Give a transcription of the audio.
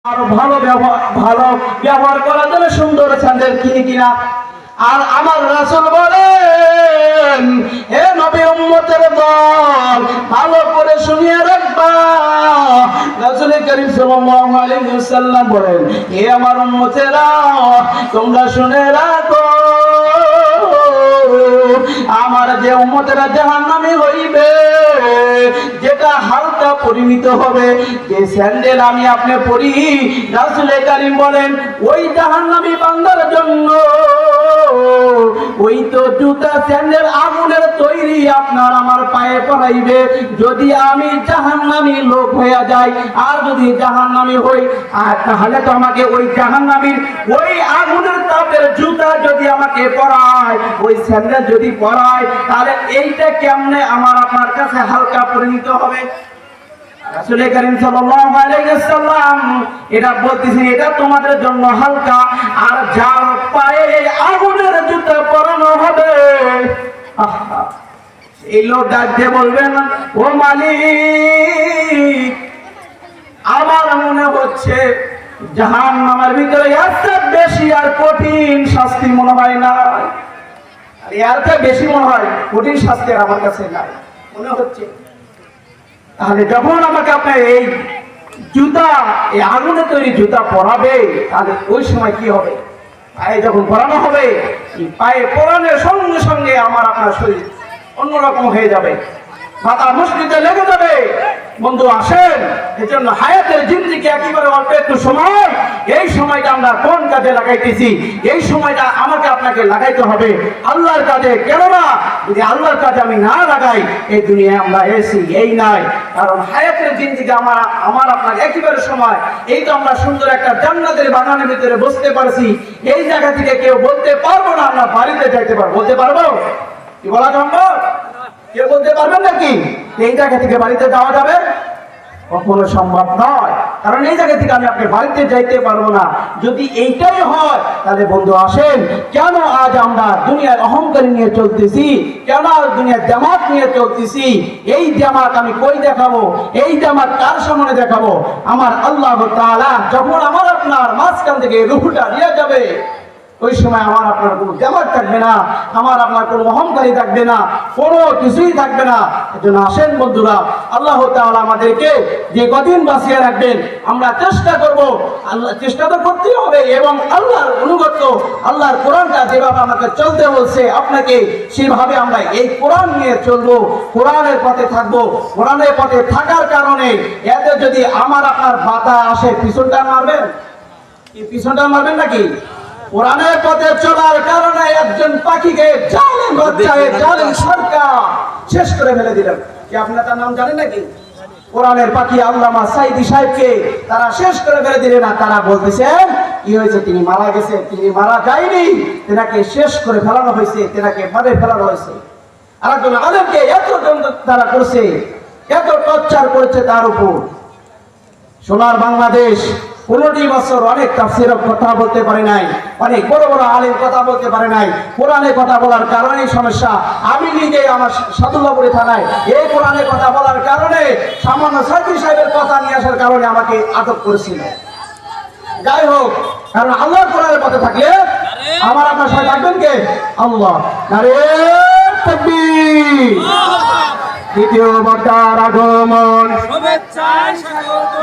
আর ভালো ব্যবহার করার জন্য সুন্দর স্যান্ডেল কিনি কিনা। আর আমার রাসূল বলেন, হে নবী উম্মতের দল, ভালো করে শুনিয়ে রাখবা। রাসূল করিম সাল্লাল্লাহু আলাইহি ওয়াসাল্লাম বলেন, হে আমার উম্মতেরা, তোমরা শুনে রাখো, আমার যে উম্মতেরা জাহান্নামী হইবে, যেটা হালকা পরিণত হবে, যে স্যান্ডেল আমি আপনি পরি, রাসূল করিম বলেন ওই জাহান্নামী বান্দার জন্য ওই তো জুতা স্যান্ডেল আগুনের তৈরি আপনার আমার পায়ে পরাইবে। যদি আমি জাহান্নামী লোক হয়ে যাই আর যদি জাহান্নামী হই, আর তাহলে তো আমাকে ওই জাহান্নামীর ওই আগুনের তাপের জুতা যদি আমাকে পরায়, ওই স্যান্ডেল যদি পরায়, তাহলে এইটা কেমনে আমার আপনার কাছে হালকা পরিণত হবে? রাসূল করিম সাল্লাল্লাহু আলাইহি ওয়াসাল্লাম এটা বলতেছেন, এটা তোমাদের জন্য হালকা। আর যার পায়ে আগুনের জুতা পরানো হবে, এই লোক ডাক দিয়ে বলবেন, ও মালিক, আমার মনে হচ্ছে জাহান্নামের ভিতরে এর বেশি আর কঠিন শাস্তি মনে হয় না, এর থেকে বেশি মনে হয় কঠিন শাস্তি আমার কাছে নাই মনে হচ্ছে। তাহলে যখন আমাকে আপনার এই জুতা, এই আগুনে তৈরি জুতা পরাবে, তাহলে ওই সময় কি হবে? পায়ে যখন পরানো হবে, পায়ে পরানোর সঙ্গে সঙ্গে আমার আপনার শরীর অন্যরকম হয়ে যাবে, মাথা মসজিদে লেগে যাবে। বন্ধু আসেন, এই জন্য হায়াতের জিন্দেগি একেবারে অল্প একটু সময়, এই সময়টা আমরা কোন কাজে লাগাইতেছি? এই সময়টা আমাকে আপনাকে লাগাইতে হবে আল্লাহর কাজে। কেননা যদি আল্লাহর কাজে আমি না লাগাই, এই দুনিয়ায় আমরা এসি এই নাই। কারণ হায়াতের জিন্দেগি আমার আপনার একেবারে সময়। এই তো আমরা সুন্দর একটা জান্নাতের বাগানের ভিতরে বসতে পারছি, এই জায়গা থেকে কেউ বলতে পারবো না আমরা বাড়িতে যাইতে পারবো। বলতে পারবো? কি বলা সম্ভব? কেউ বলতে পারবেন নাকি এই জায়গা থেকে বাড়িতে যাওয়া যাবে? কখনো সম্ভব নয়। কারণ এই জায়গা থেকে আমি আপনার বাড়িতে যাইতে পারবো না। যদি এইটাই হয়, তাহলে বন্ধু আসেন, কেন আজ আমরা দুনিয়ার অহংকারী নিয়ে চলতেছি? কেন আজ দুনিয়ার জামাত নিয়ে চলতেছি? এই জামাত আমি কই দেখাবো? এই জামাত কার সামনে দেখাবো? আমার আল্লাহ তাআলা যখন আমার আপনার মাঝখান থেকে রূহটা নিয়ে যাবে, ওই সময় আমার আপনার কোনো জামাত থাকবে না, আমার আপনার কোনো অহংকারী থাকবে না, কোনো কিছুই থাকবে না। এজন্য আসেন বন্ধুরা, আল্লাহ তাআলা আমাদেরকে যে কদিন বাঁচিয়ে রাখবেন, আমরা চেষ্টা করব, আল্লাহ চেষ্টা তো করতেই হবে, এবং আল্লাহর অনুগত, আল্লাহর কোরআনটা যেভাবে আমাকে চলতে বলছে আপনাকে, সেভাবে আমরা এই কোরআন নিয়ে চলবো, কোরআনের পথে থাকবো। কোরআনের পথে থাকার কারণে এতে যদি আমার আপনার বাধা আসে, পিছনটা মারবেন কি? পিছনটা মারবেন নাকি? কোরআনের পথে চলার কারণে একজন পাখিকে জালেম বাদশাহে জালেম সরকার শেষ করে ফেলে দিলেন। কি আপনারা তার নাম জানেন নাকি? কোরআনের পাখি আল্লামা সাইদি সাহেবকে তারা শেষ করে ফেলে দিলেন। না, তারা বলতেছেন কি হয়েছে? তিনি মারা গেছে। তিনি মারা যায়নি, তেনাকে শেষ করে ফেলানো হয়েছে, তেনাকে মারে ফেলানো হয়েছে। আর একজন আলেমকে এত তারা করছে, এত টর্চার করেছে তার উপর। সোনার বাংলাদেশ 15টি বছর অনেক তাফসীরের কথা বলতে পারে নাই, অনেক বড় বড় আলেম কথা বলতে পারে নাই। কোরআনে কথা বলার কারণেই সমস্যা। আমি নিজে আমার সাদুল্লাহপুরে থানায় এই কোরআনে কথা বলার কারণে সামান্য সাইদি সাহেবের কথা নিয়ে আসার কারণে আমাকে আটক করেছিল। যাই হোক, কারণ আল্লাহর কোরআনের পথে থাকলে আমার আপনার সাথে থাকবেন কে? আল্লাহ। নারে তাকবীর। দ্বিতীয় বক্তার আগমন, শুভেচ্ছা স্বাগত।